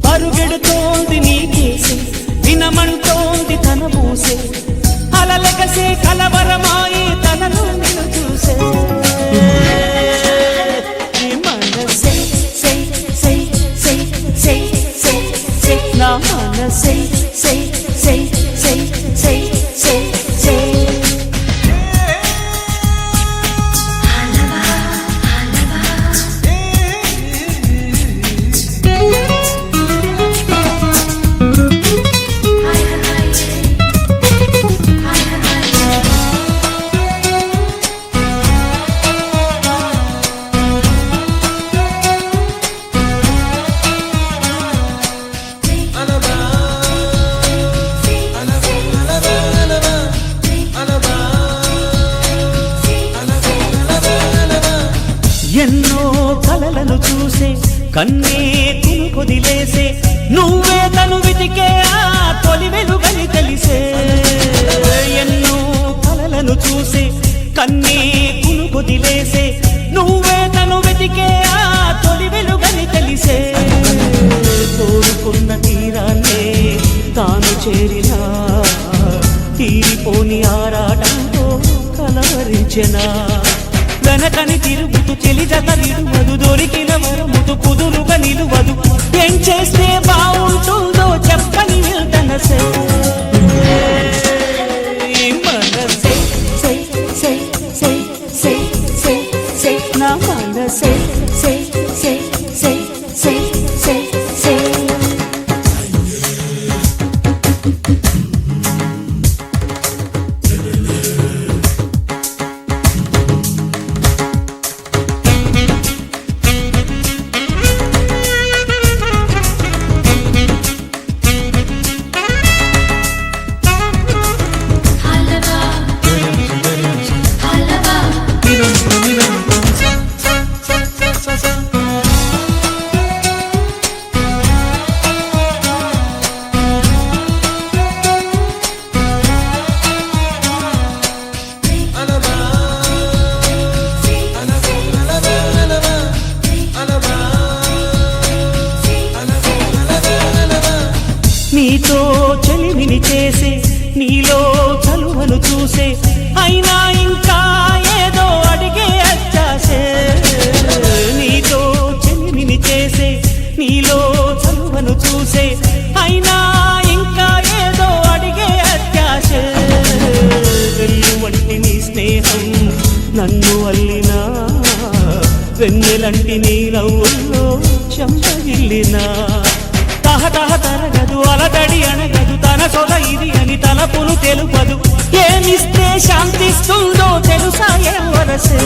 పరుగెడుతోంది నీకేసే వినమంటోంది తన మూసే అలలెగసే కలవరమాయి తనను నిన్ను చూసే మనసే సై సై సై సై సై సై నా మనసే సై సై సై సై సై సై ఎన్నో కలలను చూసే కన్నే కునుకొదిలేసే నువ్వే తను వెతికే ఆ తొలి వెలుగని తెలిసే ఎన్నో కలలను చూసే కన్నే కునుకొదిలేసే నువ్వే తను వెతికే ఆ తొలి వెలుగని తెలిసే కోరుకున్న తీరాన్నే తాను చేరినా తీరిపోని ఆరాటంతో కలవరించెనా వెనకని తిరుగుతూ చెలి జత నిలువదు దొరికిన వరముదు కుదురుగా నిలువదు ఏం చేస్తే బాగుంటుందో చెప్పని వెళ్తనసే మనసే సై సై సై సై సై సై నా మనసే సై సై సై సై సై సై నీతో చెలిమిని చేసే నీలో చలువను చూసే అయినా ఇంకా ఏదో అడిగే అచ్చాసే నీతో చెలిమిని చేసే నీలో చలువను చూసే అయినా ఇంకా ఏదో అడిగే అత్యాసే వెన్ను వంటి నీ స్నేహం నన్ను అల్లినా వెన్నెలంటి నీ నవ్వుల్లో చెంపగిల్లినా తహతహ తరగదు అలదడి అనగదు తన సొల ఇది అని తలపును తెలుపదు ఏమిస్తే శాంతిస్తుందో తెలుసా ఏ వరసే